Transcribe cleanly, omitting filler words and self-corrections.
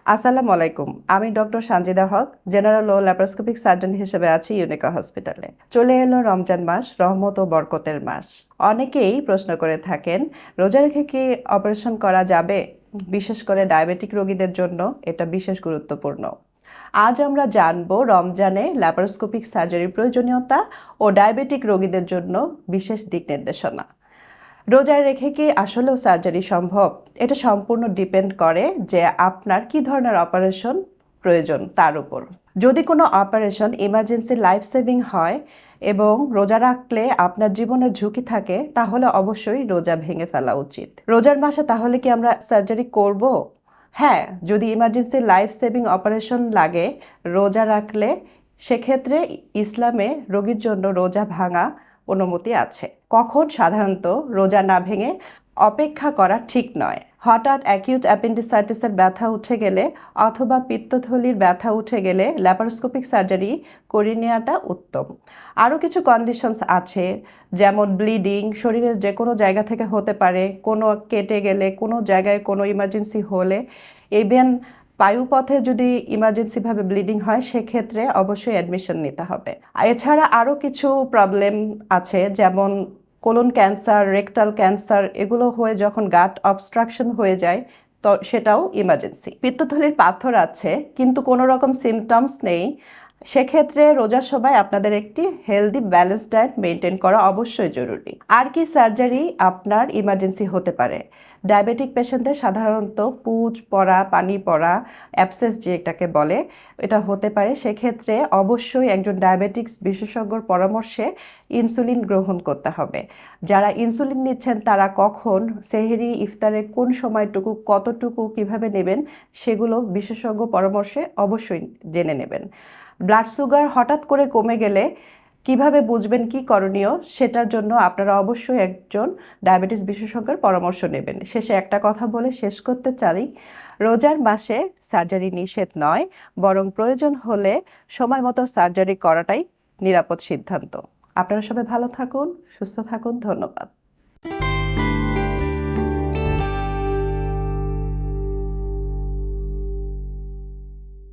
আসসালামু আলাইকুম। আমি ডক্টর সানজিদা হক, জেনারেল ও ল্যাপারোস্কোপিক সার্জন হিসেবে আছি ইউনিকা হসপিটালে। চলে এলো রমজান মাস, রহমত ও বরকতের মাস। অনেকেই প্রশ্ন করে থাকেন, রোজা রেখে কি অপারেশন করা যাবে? বিশেষ করে ডায়াবেটিক রোগীদের জন্য এটা বিশেষ গুরুত্বপূর্ণ। আজ আমরা জানব রমজানে ল্যাপারোস্কোপিক সার্জারির প্রয়োজনীয়তা ও ডায়াবেটিক রোগীদের জন্য বিশেষ দিক নির্দেশনা। রোজায় রেখে কি আসলেও সার্জারি সম্ভব? এটা সম্পূর্ণ ডিপেন্ড করে যে আপনার কি ধরনের অপারেশন প্রয়োজন তার উপর। যদি কোনো অপারেশন ইমার্জেন্সি লাইফ সেভিং হয় এবং রোজা রাখলে আপনার জীবনের ঝুঁকি থাকে, তাহলে অবশ্যই রোজা ভেঙে ফেলা উচিত। রোজার মাসে তাহলে কি আমরা সার্জারি করব? হ্যাঁ, যদি ইমার্জেন্সি লাইফ সেভিং অপারেশন লাগে রোজা রাখলে, সেক্ষেত্রে ইসলামে রোগীর জন্য রোজা ভাঙা অনুমতি আছে। কখন সাধারণত রোজা না ভেঙে অপেক্ষা করা ঠিক নয়? হঠাৎ অ্যাকিউট অ্যাপেন্ডিসাইটিসের ব্যথা উঠে গেলে অথবা পিত্তথলির ব্যথা উঠে গেলে ল্যাপারোস্কোপিক সার্জারি করিয়ে নেওয়াটা উত্তম। আরও কিছু কন্ডিশনস আছে, যেমন ব্লিডিং শরীরের যে কোনো জায়গা থেকে হতে পারে, কোনো কেটে গেলে, কোনো জায়গায় কোনো ইমার্জেন্সি হলে, ইভেন বায়ুপথে যদি ইমার্জেন্সিভাবে ব্লিডিং হয় সেক্ষেত্রে অবশ্যই অ্যাডমিশন নিতে হবে। এছাড়া আরও কিছু প্রবলেম আছে, যেমন কোলন ক্যান্সার, রেকটাল ক্যান্সার, এগুলো হয়ে যখন গাট অবস্ট্রাকশন হয়ে যায় তো সেটাও ইমার্জেন্সি। পিত্তথলির পাথর আছে কিন্তু কোনো রকম সিমটমস নেই, সেক্ষেত্রে রোজার সময় আপনাদের একটি হেলদি ব্যালেন্স ডায়েট মেনটেন করা অবশ্যই জরুরি। আর কি সার্জারি আপনার ইমার্জেন্সি হতে পারে? ডায়াবেটিক পেশেন্টদের সাধারণত পুজ পড়া, পানি পড়া, অ্যাবসেস যেটাকে বলে, এটা হতে পারে। সেক্ষেত্রে অবশ্যই একজন ডায়াবেটিক্স বিশেষজ্ঞর পরামর্শে ইনসুলিন গ্রহণ করতে হবে। যারা ইনসুলিন নিচ্ছেন তারা কখন, সেহরি, ইফতারে কোন সময়টুকু, কতটুকু, কিভাবে নেবেন সেগুলো বিশেষজ্ঞ পরামর্শে অবশ্যই জেনে নেবেন। ব্লাড সুগার হঠাৎ করে কমে গেলে কিভাবে বুঝবেন কি করণীয়, সেটার জন্য আপনারা অবশ্যই একজন ডায়াবেটিস বিশেষজ্ঞের পরামর্শ নেবেন। শেষে একটা কথা বলে শেষ করতে চাই, রোজার মাসে সার্জারি নিষেধ নয়, বরং প্রয়োজন হলে সময় মতো সার্জারি করাটাই নিরাপদ সিদ্ধান্ত। আপনারা সবাই ভালো থাকুন, সুস্থ থাকুন। ধন্যবাদ।